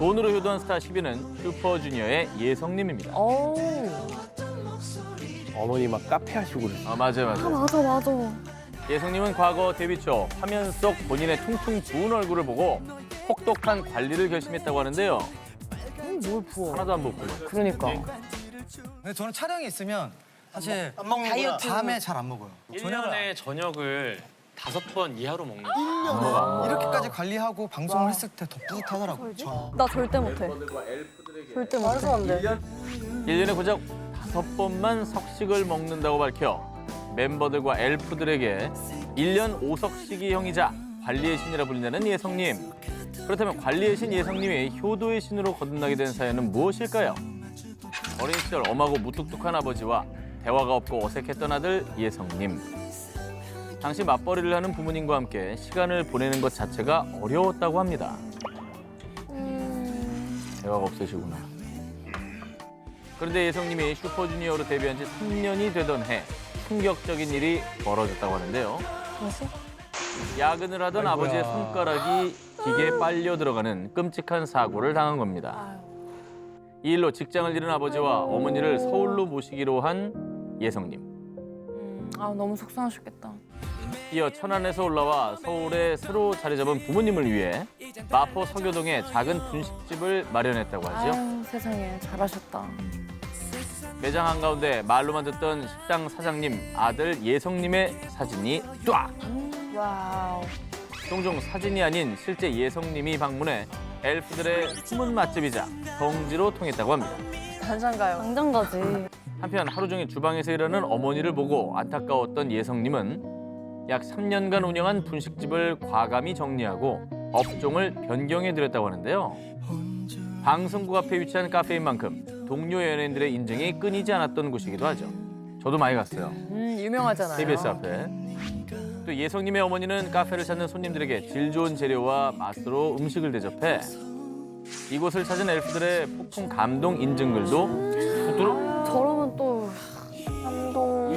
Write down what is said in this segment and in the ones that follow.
돈으로 효도한 스타 10위는 슈퍼주니어의 예성님입니다. 오. 어머니 막 카페 하시고 그러세요. 아, 맞아요. 맞아. 예성님은 과거 데뷔 초 화면 속 본인의 퉁퉁 부은 얼굴을 보고 혹독한 관리를 결심했다고 하는데요. 뭘 부어? 하나도 안 붓고요. 그러니까. 근데 저는 촬영이 있으면 사실 다이어트. 밤에 잘 안 먹어요. 1년에 저녁을 5번 이하로 먹는 거예요. 이렇게까지 관리하고 방송을 했을 때 더 뿌듯하더라고요. 저. 나 절대 못해. 절대 못해. 말도 안 돼. 1년에 고작 5번만 석식을 먹는다고 밝혀 멤버들과 엘프들에게 1년 5석식이 형이자 관리의 신이라 불린다는 예성님. 그렇다면 관리의 신 예성님이 효도의 신으로 거듭나게 된 사연은 무엇일까요? 어린 시절 엄하고 무뚝뚝한 아버지와 대화가 없고 어색했던 아들 예성님. 당시 맞벌이를 하는 부모님과 함께 시간을 보내는 것 자체가 어려웠다고 합니다. 대화가 없으시구나. 그런데 예성님이 슈퍼주니어로 데뷔한 지 3년이 되던 해 충격적인 일이 벌어졌다고 하는데요. 뭐지? 야근을 하던 아버지의 손가락이 기계에 빨려 들어가는 끔찍한 사고를 당한 겁니다. 이 일로 직장을 잃은 아버지와 어머니를 서울로 모시기로 한 예성님. 너무 속상하셨겠다. 이어 천안에서 올라와 서울에 새로 자리 잡은 부모님을 위해 마포 서교동에 작은 분식집을 마련했다고 하죠. 아유, 세상에 잘하셨다. 매장 한가운데 말로만 듣던 식당 사장님 아들 예성님의 사진이 쫙! 와우. 종종 사진이 아닌 실제 예성님이 방문해 엘프들의 숨은 맛집이자 성지로 통했다고 합니다. 당장 가요. 당장 가지. 한편 하루 종일 주방에서 일하는 어머니를 보고 안타까웠던 예성님은 약 3년간 운영한 분식집을 과감히 정리하고 업종을 변경해드렸다고 하는데요. 방송국 앞에 위치한 카페인 만큼 동료 연예인들의 인정이 끊이지 않았던 곳이기도 하죠. 저도 많이 갔어요. 유명하잖아요. KBS 앞에. 또 예성님의 어머니는 카페를 찾는 손님들에게 질 좋은 재료와 맛으로 음식을 대접해 이곳을 찾은 엘프들의 폭풍 감동 인증글도 푸드로 저러면 또 감동.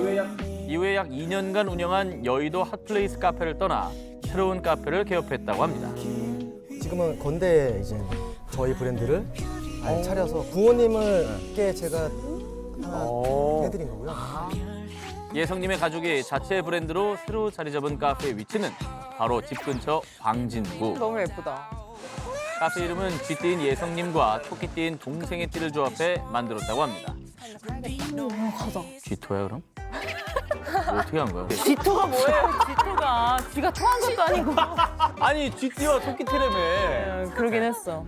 이후에 약 2년간 운영한 여의도 핫플레이스 카페를 떠나 새로운 카페를 개업했다고 합니다. 지금은 건대 이제 저희 브랜드를 차려서 부모님을께 제가 하나 해드린 거고요. 예성님의 가족이 자체 브랜드로 새로 자리 잡은 카페의 위치는 바로 집 근처 광진구. 너무 예쁘다. 카페 이름은 쥐띠인 예성님과 토끼띠인 동생의 띠를 조합해 만들었다고 합니다. 가자. 쥐토야 그럼? 뭐 어떻게 한 거야? 쥐토가 뭐예요? 쥐토가. 쥐가 토한 것도 아니고. 아니 쥐띠와 토끼띠라며. 그러긴 했어.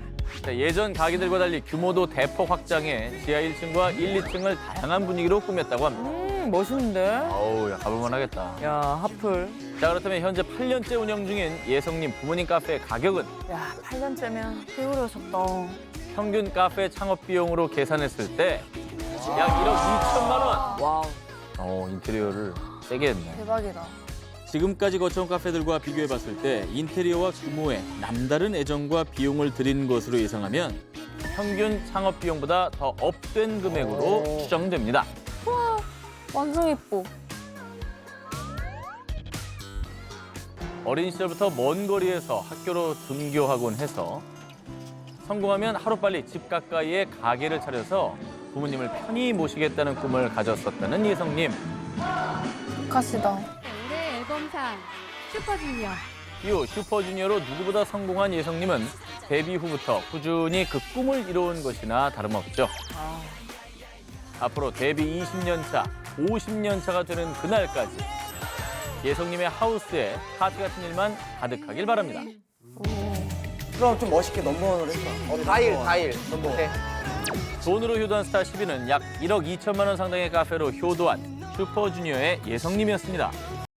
예전 가게들과 달리 규모도 대폭 확장해 지하 1층과 1, 2층을 다양한 분위기로 꾸몄다고 합니다. 멋있는데? 어우, 야, 가볼만 하겠다. 야, 하플. 자, 그렇다면 현재 8년째 운영 중인 예성님 부모님 카페의 가격은 야, 8년째면 꽤 오래 하셨다. 평균 카페 창업 비용으로 계산했을 때 약 1억 2천만 원. 와우, 인테리어를 세게 했네. 대박이다. 지금까지 거쳐온 카페들과 비교해봤을 때 인테리어와 규모에 남다른 애정과 비용을 들인 것으로 예상하면 평균 창업 비용보다 더 업된 금액으로 추정됩니다. 완전 예뻐. 어린 시절부터 먼 거리에서 학교로 등교하곤 해서 성공하면 하루빨리 집 가까이에 가게를 차려서 부모님을 편히 모시겠다는 꿈을 가졌었다는 예성님. 독하시다. 올해 앨범상 슈퍼주니어. 이후 슈퍼주니어로 누구보다 성공한 예성님은 데뷔 후부터 꾸준히 그 꿈을 이뤄온 것이나 다름없죠. 앞으로 데뷔 20년 차, 50년 차가 되는 그날까지 예성님의 하우스에 파티 같은 일만 가득하길 바랍니다. 그럼 좀 멋있게 넘버원을 해줘. 다일 넘버. 돈으로 효도한 스타 10위는 약 1억 2천만 원 상당의 카페로 효도한 슈퍼주니어의 예성님이었습니다.